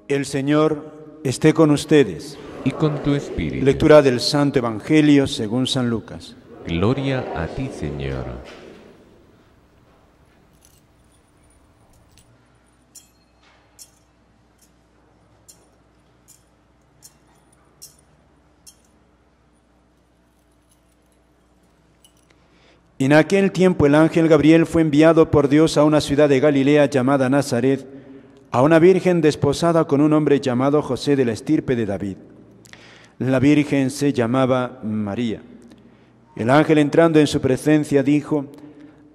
El Señor esté con ustedes. Y con tu espíritu. Lectura del Santo Evangelio según San Lucas. Gloria a ti, Señor. En aquel tiempo el ángel Gabriel fue enviado por Dios a una ciudad de Galilea llamada Nazaret, a una virgen desposada con un hombre llamado José de la estirpe de David. La virgen se llamaba María. El ángel, entrando en su presencia, dijo: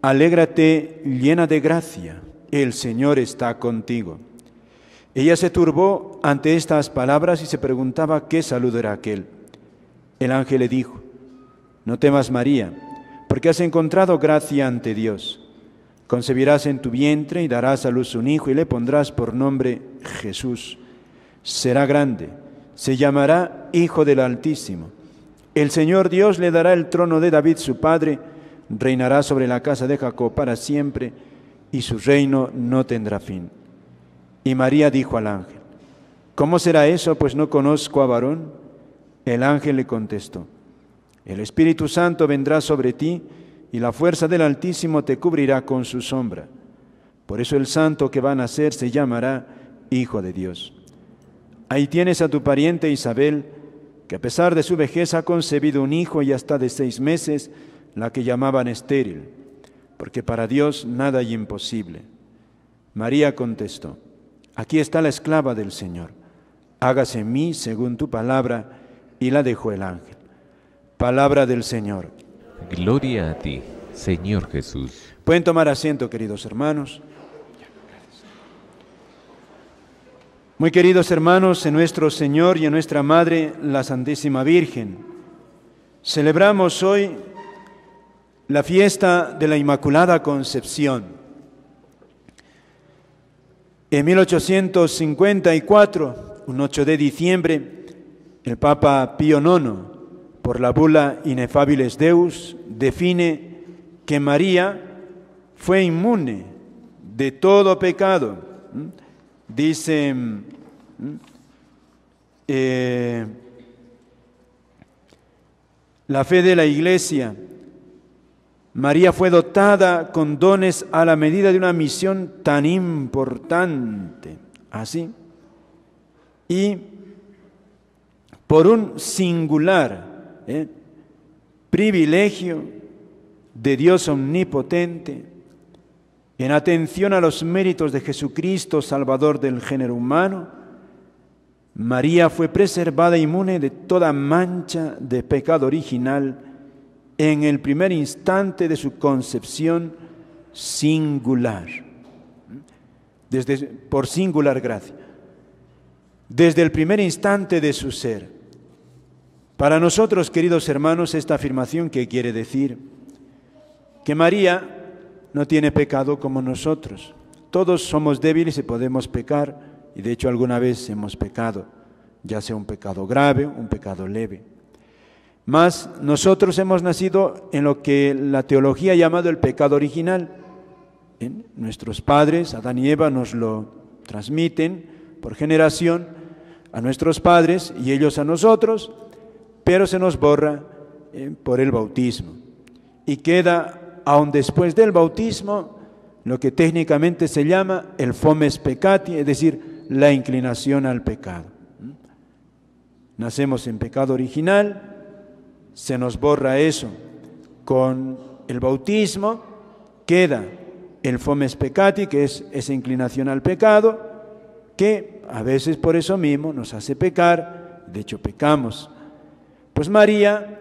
Alégrate, llena de gracia, el Señor está contigo. Ella se turbó ante estas palabras y se preguntaba qué saludo era aquel. El ángel le dijo: No temas, María, porque has encontrado gracia ante Dios. Concebirás en tu vientre y darás a luz un hijo y le pondrás por nombre Jesús. Será grande, se llamará Hijo del Altísimo. El Señor Dios le dará el trono de David su padre, reinará sobre la casa de Jacob para siempre, y su reino no tendrá fin. Y María dijo al ángel: ¿Cómo será eso, pues no conozco a varón? El ángel le contestó: El Espíritu Santo vendrá sobre ti, y la fuerza del Altísimo te cubrirá con su sombra. Por eso el santo que va a nacer se llamará Hijo de Dios. Ahí tienes a tu pariente Isabel, que a pesar de su vejez ha concebido un hijo y hasta de 6 meses, la que llamaban estéril, porque para Dios nada hay imposible. María contestó: Aquí está la esclava del Señor, hágase en mí según tu palabra, y la dejó el ángel. Palabra del Señor. Gloria a ti, Señor Jesús. Pueden tomar asiento, queridos hermanos. Muy queridos hermanos, en nuestro Señor y en nuestra Madre, la Santísima Virgen, celebramos hoy la fiesta de la Inmaculada Concepción. En 1854, un 8 de diciembre, el Papa Pío IX, por la bula Ineffabiles Deus, define que María fue inmune de todo pecado. Dice, la fe de la Iglesia: María fue dotada con dones a la medida de una misión tan importante, así, y por un singular privilegio de Dios omnipotente, en atención a los méritos de Jesucristo, Salvador del género humano, María fue preservada inmune de toda mancha de pecado original en el primer instante de su concepción singular, por singular gracia, desde el primer instante de su ser. Para nosotros, queridos hermanos, esta afirmación, ¿qué quiere decir? Que María no tiene pecado como nosotros. Todos somos débiles y podemos pecar, y de hecho alguna vez hemos pecado, ya sea un pecado grave, un pecado leve. Mas nosotros hemos nacido en lo que la teología ha llamado el pecado original. Nuestros padres, Adán y Eva, nos lo transmiten por generación a nuestros padres y ellos a nosotros, pero se nos borra por el bautismo. Y queda, aun después del bautismo, lo que técnicamente se llama el fomes peccati, es decir, la inclinación al pecado. Nacemos en pecado original, se nos borra eso con el bautismo, queda el fomes peccati, que es esa inclinación al pecado, que a veces por eso mismo nos hace pecar, de hecho pecamos. Pues María,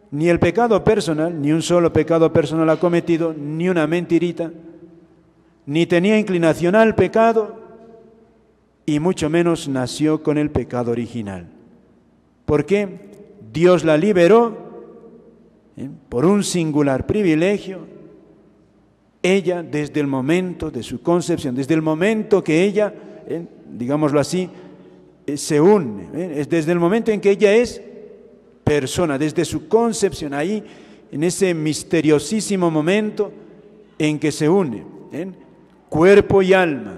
ni el pecado personal, ni un solo pecado personal ha cometido, ni una mentirita, ni tenía inclinación al pecado, y mucho menos nació con el pecado original. ¿Por qué? Dios la liberó por un singular privilegio. Ella, desde el momento de su concepción, desde el momento que ella, digámoslo así, se une, es desde el momento en que ella es persona, desde su concepción, ahí, en ese misteriosísimo momento en que se une, cuerpo y alma,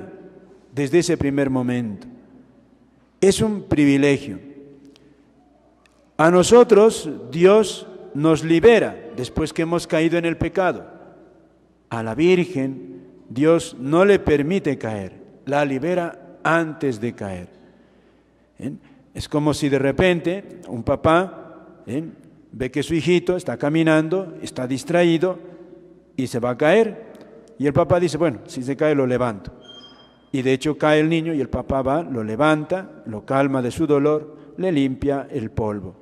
desde ese primer momento. Es un privilegio. A nosotros Dios nos libera después que hemos caído en el pecado. A la Virgen Dios no le permite caer, la libera antes de caer. Es como si de repente un papá ve que su hijito está caminando, está distraído y se va a caer. Y el papá dice, bueno, si se cae lo levanto. Y de hecho cae el niño y el papá va, lo levanta, lo calma de su dolor, le limpia el polvo.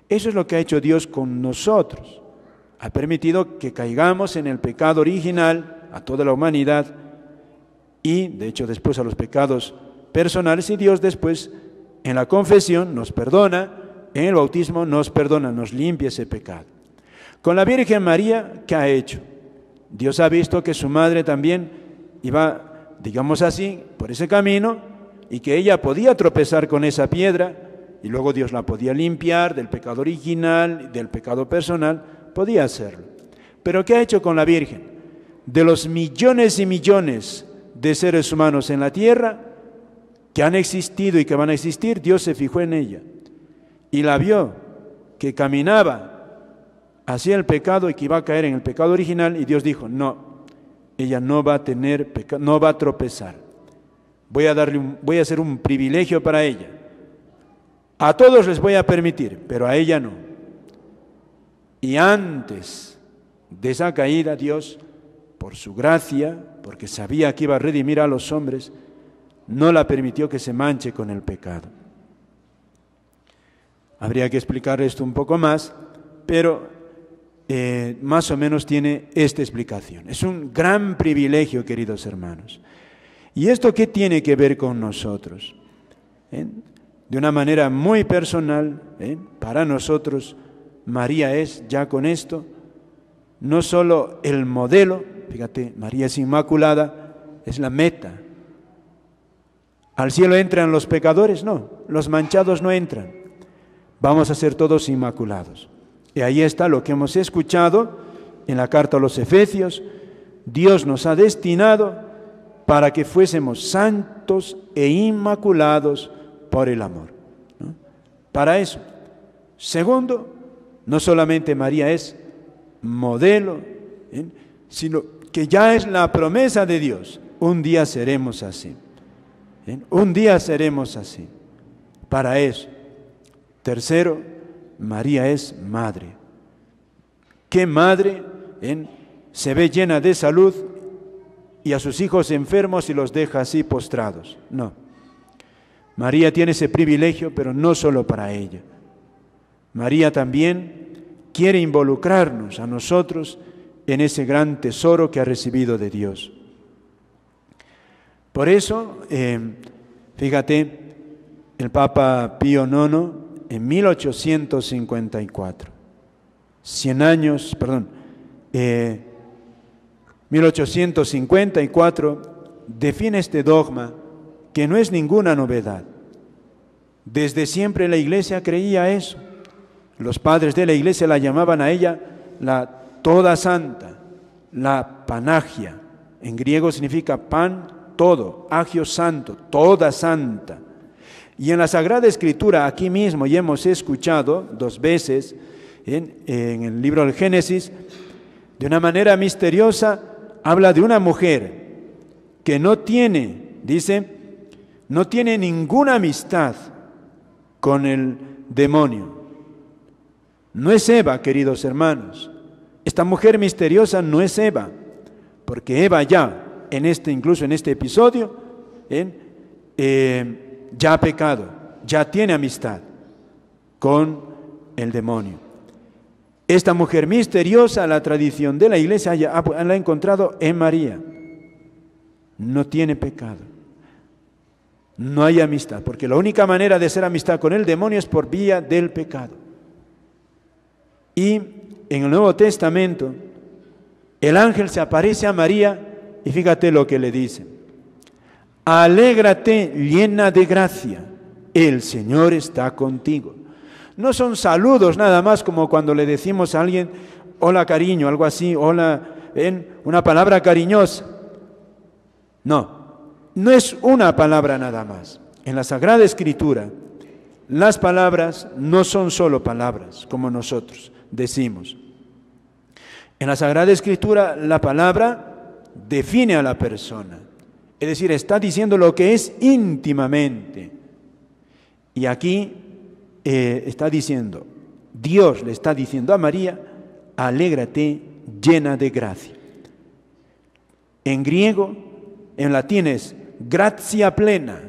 Eso es lo que ha hecho Dios con nosotros. Ha permitido que caigamos en el pecado original a toda la humanidad y de hecho después a los pecados personales, y Dios después en la confesión nos perdona, en el bautismo nos perdona, nos limpia ese pecado. Con la Virgen María, ¿qué ha hecho? Dios ha visto que su madre también iba, digamos así, por ese camino, y que ella podía tropezar con esa piedra, y luego Dios la podía limpiar del pecado original, del pecado personal, podía hacerlo. Pero ¿qué ha hecho con la Virgen? De los millones y millones de seres humanos en la tierra, que han existido y que van a existir, Dios se fijó en ella, y la vio que caminaba hacia el pecado y que iba a caer en el pecado original, y Dios dijo, no, ella no va a tener pecado, no va a tropezar. Voy a hacer un privilegio para ella. A todos les voy a permitir, pero a ella no. Y antes de esa caída, Dios, por su gracia, porque sabía que iba a redimir a los hombres, no la permitió que se manche con el pecado. Habría que explicar esto un poco más, pero más o menos tiene esta explicación. Es un gran privilegio, queridos hermanos. ¿Y esto qué tiene que ver con nosotros? De una manera muy personal, para nosotros, María es, ya con esto, no solo el modelo, fíjate, María es inmaculada, es la meta. ¿Al cielo entran los pecadores? No, los manchados no entran. Vamos a ser todos inmaculados. Y ahí está lo que hemos escuchado en la carta a los Efesios. Dios nos ha destinado para que fuésemos santos e inmaculados por el amor, ¿no? Para eso. Segundo, no solamente María es modelo, sino que ya es la promesa de Dios. Un día seremos así. Un día seremos así. Para eso. Tercero, María es madre. ¿Qué madre se ve llena de salud y a sus hijos enfermos y los deja así postrados? No. María tiene ese privilegio, pero no solo para ella. María también quiere involucrarnos a nosotros en ese gran tesoro que ha recibido de Dios. Por eso, fíjate, el Papa Pío IX, en 1854, 1854, define este dogma que no es ninguna novedad. Desde siempre la Iglesia creía eso. Los padres de la Iglesia la llamaban a ella la toda santa, la panagia. En griego significa pan, todo, agio santo, toda santa. Y en la Sagrada Escritura, aquí mismo, ya hemos escuchado 2 veces en el libro del Génesis, de una manera misteriosa, habla de una mujer que no tiene, dice, no tiene ninguna amistad con el demonio. No es Eva, queridos hermanos. Esta mujer misteriosa no es Eva, porque Eva ya, incluso en este episodio, ya ha pecado, ya tiene amistad con el demonio. Esta mujer misteriosa, la tradición de la Iglesia la ha encontrado en María. No tiene pecado. No hay amistad, porque la única manera de hacer amistad con el demonio es por vía del pecado. Y en el Nuevo Testamento, el ángel se aparece a María y fíjate lo que le dice. Alégrate, llena de gracia, el Señor está contigo. No son saludos nada más como cuando le decimos a alguien, hola cariño, algo así, hola, una palabra cariñosa. No, no es una palabra nada más. en la Sagrada Escritura, las palabras no son solo palabras, como nosotros decimos. En la Sagrada Escritura, la palabra define a la persona. Es decir, está diciendo lo que es íntimamente. Y aquí está diciendo, Dios le está diciendo a María, alégrate llena de gracia. En griego, en latín es gratia plena,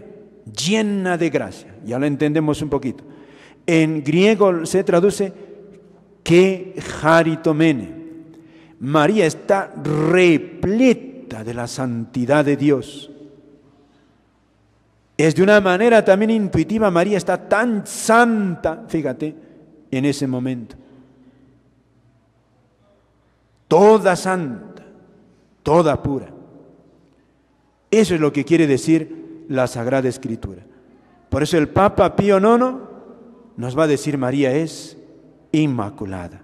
llena de gracia. Ya lo entendemos un poquito. En griego se traduce que charitomene. María está repleta de la santidad de Dios. Es de una manera también intuitiva, María está tan santa, fíjate, en ese momento. Toda santa, toda pura. Eso es lo que quiere decir la Sagrada Escritura. Por eso el Papa Pío IX nos va a decir María es inmaculada.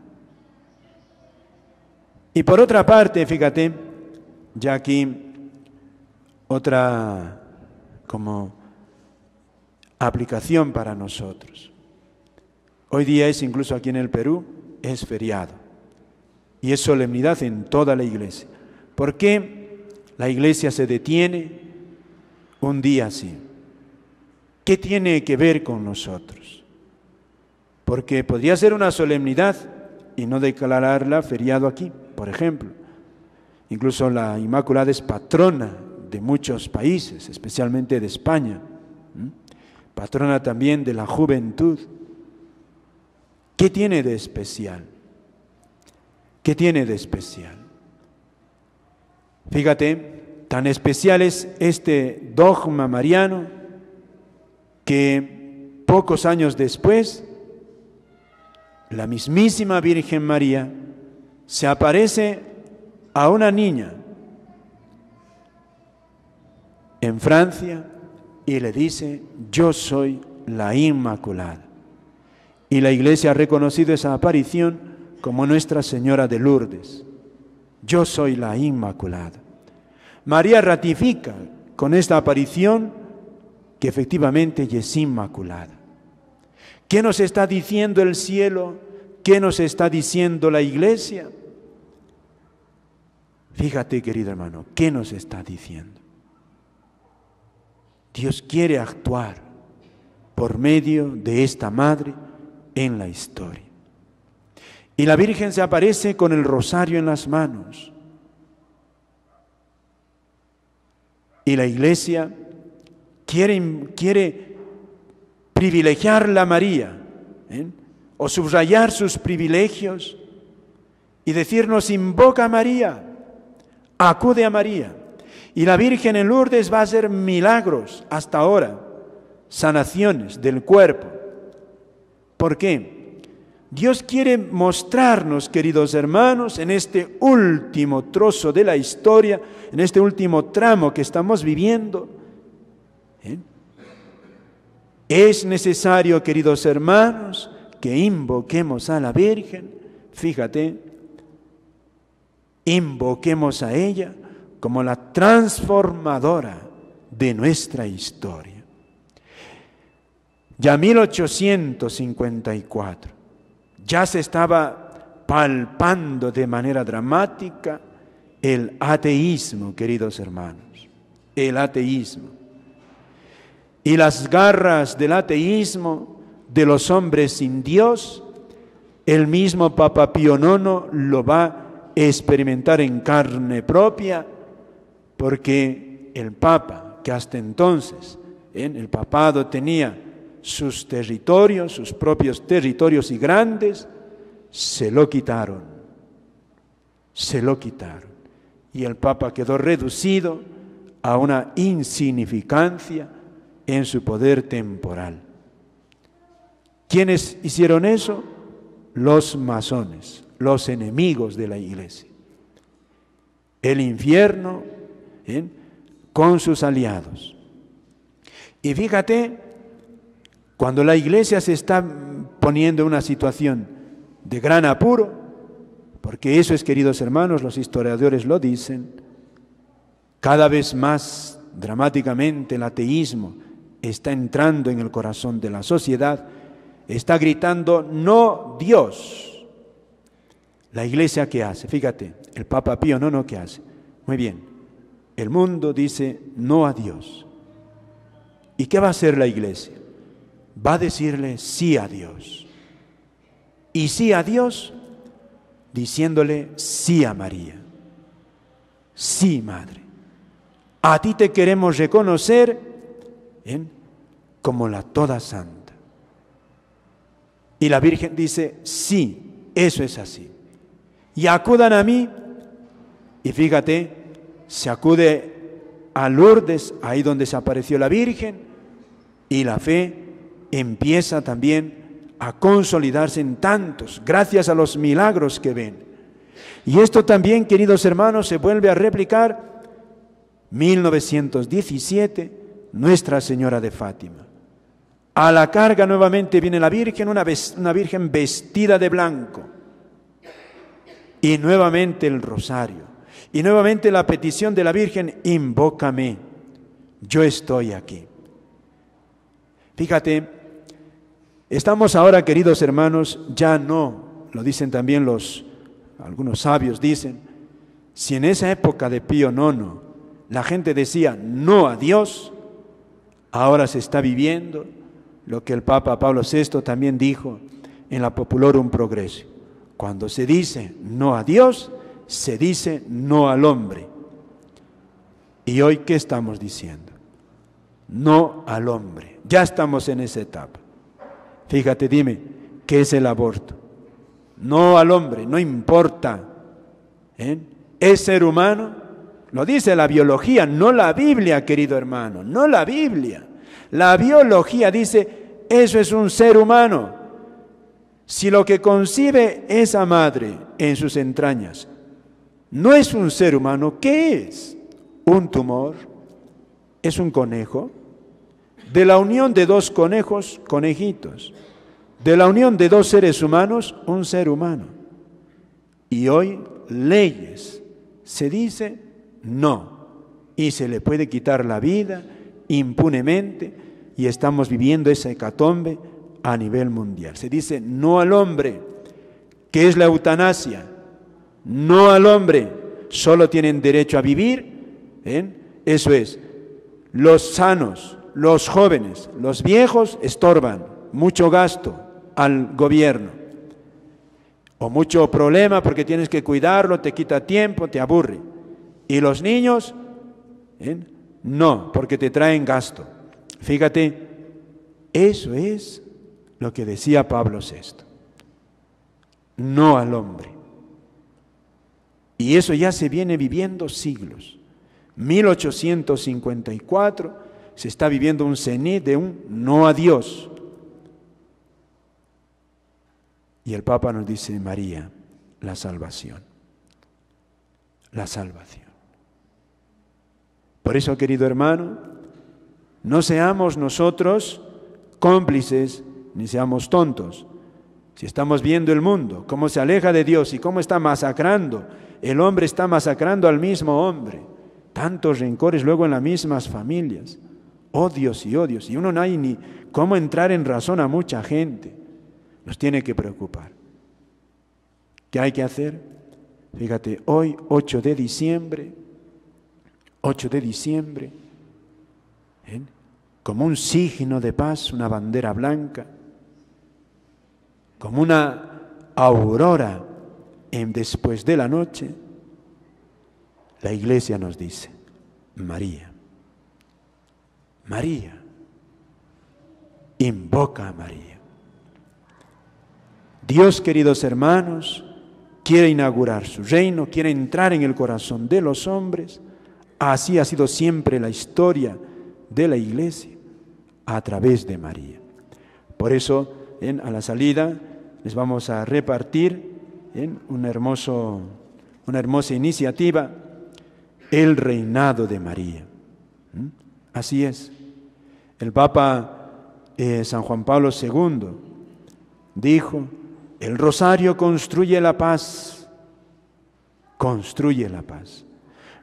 Y por otra parte, fíjate, ya aquí otra como aplicación para nosotros. Hoy día es, incluso aquí en el Perú, es feriado. Y es solemnidad en toda la iglesia. ¿Por qué la iglesia se detiene un día así? ¿Qué tiene que ver con nosotros? Porque podría ser una solemnidad y no declararla feriado aquí, por ejemplo. Incluso la Inmaculada es patrona de muchos países, especialmente de España. Patrona también de la juventud. ¿Qué tiene de especial? ¿Qué tiene de especial? Fíjate, tan especial es este dogma mariano que pocos años después, la mismísima Virgen María se aparece a una niña en Francia y le dice, yo soy la Inmaculada. Y la Iglesia ha reconocido esa aparición como Nuestra Señora de Lourdes. Yo soy la Inmaculada. María ratifica con esta aparición que efectivamente ella es inmaculada. ¿Qué nos está diciendo el cielo? ¿Qué nos está diciendo la Iglesia? Fíjate, querido hermano, ¿qué nos está diciendo? Dios quiere actuar por medio de esta madre en la historia. Y la Virgen se aparece con el rosario en las manos. Y la Iglesia quiere privilegiarla a María, o subrayar sus privilegios y decirnos, invoca a María, acude a María. Y la Virgen en Lourdes va a hacer milagros hasta ahora, sanaciones del cuerpo. ¿Por qué? Dios quiere mostrarnos, queridos hermanos, en este último trozo de la historia, en este último tramo que estamos viviendo, es necesario, queridos hermanos, que invoquemos a la Virgen. Fíjate, invoquemos a ella como la transformadora de nuestra historia. Ya 1854, ya se estaba palpando de manera dramática el ateísmo, queridos hermanos, el ateísmo. Y las garras del ateísmo, de los hombres sin Dios, el mismo Papa Pío IX lo va a experimentar en carne propia, porque el Papa, que hasta entonces el papado tenía sus territorios, sus propios territorios y grandes, se lo quitaron. Y el Papa quedó reducido a una insignificancia en su poder temporal. ¿Quiénes hicieron eso? Los masones, los enemigos de la Iglesia. El infierno con sus aliados. Y fíjate, cuando la Iglesia se está poniendo en una situación de gran apuro, porque eso es, queridos hermanos, los historiadores lo dicen, cada vez más dramáticamente el ateísmo está entrando en el corazón de la sociedad, está gritando no Dios. La iglesia, ¿qué hace? Fíjate, el Papa Pío IX, ¿qué hace? Muy bien, el mundo dice no a Dios. ¿Y qué va a hacer la iglesia? Va a decirle sí a Dios. Y sí a Dios, diciéndole sí a María. Sí, Madre. A ti te queremos reconocer como la toda santa. Y la Virgen dice, sí, eso es así. Y acudan a mí, y fíjate, se acude a Lourdes, ahí donde se apareció la Virgen, y la fe empieza también a consolidarse en tantos, gracias a los milagros que ven. Y esto también, queridos hermanos, se vuelve a replicar 1917, Nuestra Señora de Fátima. A la carga nuevamente viene la Virgen, una Virgen vestida de blanco. Y nuevamente el rosario. Y nuevamente la petición de la Virgen, invócame, yo estoy aquí. Fíjate, estamos ahora, queridos hermanos, ya no, lo dicen también algunos sabios dicen, si en esa época de Pío IX la gente decía no a Dios, ahora se está viviendo lo que el Papa Pablo VI también dijo en la Populorum Progressio. Cuando se dice no a Dios, se dice no al hombre. ¿Y hoy qué estamos diciendo? No al hombre. Ya estamos en esa etapa. Fíjate, dime, ¿qué es el aborto? No al hombre, no importa. Es ser humano, lo dice la biología, no la Biblia, querido hermano, no la Biblia. La biología dice, eso es un ser humano. Si lo que concibe esa madre en sus entrañas no es un ser humano, ¿qué es? ¿Un tumor? ¿Es un conejo? De la unión de dos conejos, conejitos. De la unión de dos seres humanos, un ser humano. Y hoy, leyes, se dice no. Y se le puede quitar la vida impunemente y estamos viviendo esa hecatombe a nivel mundial. Se dice no al hombre, que es la eutanasia. No al hombre, solo tienen derecho a vivir. Eso es, los sanos, los jóvenes, los viejos estorban, mucho gasto al gobierno o mucho problema porque tienes que cuidarlo, te quita tiempo, te aburre. Y los niños, no, porque te traen gasto. Fíjate, eso es lo que decía Pablo VI. No al hombre. Y eso ya se viene viviendo siglos. 1854 se está viviendo un cenit de un no a Dios. Y el Papa nos dice, María, la salvación. La salvación. Por eso, querido hermano, no seamos nosotros cómplices, ni seamos tontos. Si estamos viendo el mundo, cómo se aleja de Dios y cómo está masacrando, el hombre está masacrando al mismo hombre. Tantos rencores luego en las mismas familias, odios, y uno no hay ni cómo entrar en razón a mucha gente. Nos tiene que preocupar. ¿Qué hay que hacer? Fíjate, hoy 8 de diciembre, como un signo de paz, una bandera blanca, como una aurora después de la noche, la Iglesia nos dice, María, María, invoca a María. Dios, queridos hermanos, quiere inaugurar su reino, quiere entrar en el corazón de los hombres. Así ha sido siempre la historia de la Iglesia, a través de María. Por eso, a la salida, les vamos a repartir una hermosa iniciativa, el reinado de María. Así es. El Papa San Juan Pablo II dijo, el rosario construye la paz, construye la paz.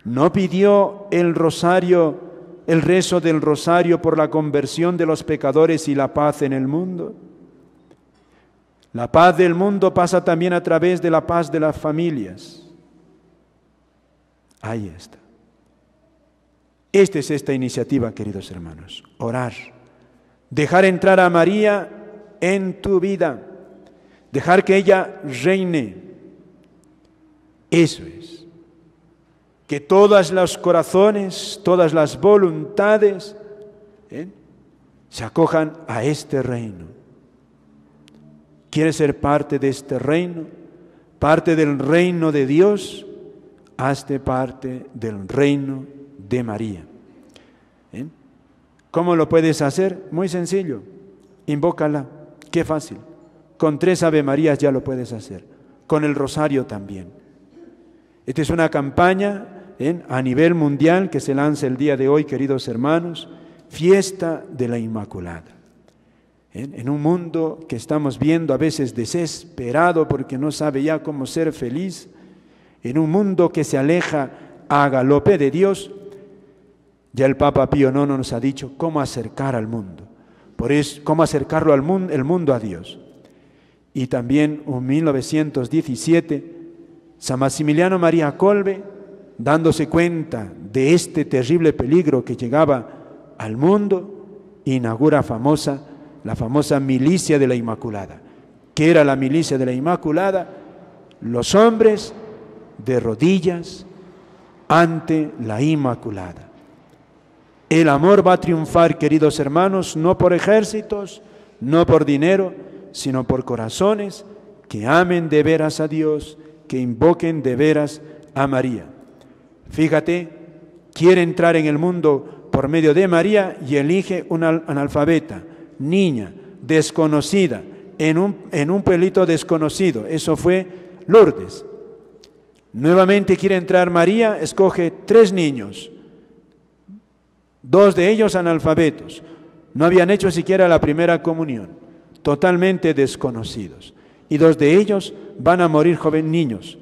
No pidió el rosario el rezo del rosario por la conversión de los pecadores y la paz en el mundo. La paz del mundo pasa también a través de la paz de las familias. Ahí está. Esta es esta iniciativa, queridos hermanos, orar, dejar entrar a María en tu vida, dejar que ella reine. Eso es. Que todos los corazones, todas las voluntades se acojan a este reino. ¿Quieres ser parte de este reino? Parte del reino de Dios, hazte parte del reino de María. ¿Cómo lo puedes hacer? Muy sencillo, invócala, qué fácil. Con 3 Ave Marías ya lo puedes hacer, con el rosario también. Esta es una campaña a nivel mundial que se lanza el día de hoy, queridos hermanos, fiesta de la Inmaculada. En un mundo que estamos viendo a veces desesperado porque no sabe ya cómo ser feliz, en un mundo que se aleja a galope de Dios, ya el Papa Pío IX nos ha dicho cómo acercar al mundo, por eso, cómo acercarlo al mundo, el mundo a Dios. Y también en 1917, San Maximiliano María Kolbe, dándose cuenta de este terrible peligro que llegaba al mundo, inaugura la famosa milicia de la Inmaculada. ¿Qué era la milicia de la Inmaculada? Los hombres de rodillas ante la Inmaculada. El amor va a triunfar, queridos hermanos, no por ejércitos, no por dinero, sino por corazones que amen de veras a Dios, que invoquen de veras a María. Fíjate, quiere entrar en el mundo por medio de María y elige una analfabeta, niña, desconocida, en un pueblito desconocido. Eso fue Lourdes. Nuevamente quiere entrar María, escoge 3 niños, 2 de ellos analfabetos, no habían hecho siquiera la primera comunión, totalmente desconocidos, y 2 de ellos van a morir niños,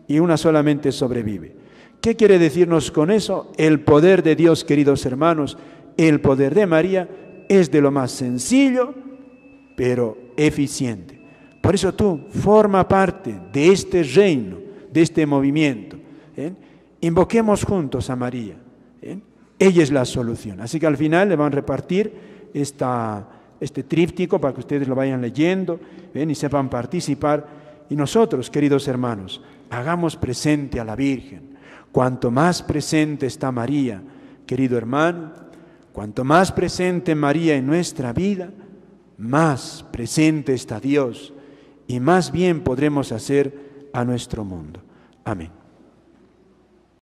y una solamente sobrevive. ¿Qué quiere decirnos con eso? El poder de Dios, queridos hermanos, el poder de María es de lo más sencillo, pero eficiente. Por eso tú forma parte de este reino, de este movimiento. Invoquemos juntos a María. Ella es la solución. Así que al final le van a repartir este tríptico para que ustedes lo vayan leyendo y sepan participar. Y nosotros, queridos hermanos, hagamos presente a la Virgen. Cuanto más presente está María, querido hermano, cuanto más presente María en nuestra vida, más presente está Dios y más bien podremos hacer a nuestro mundo. Amén.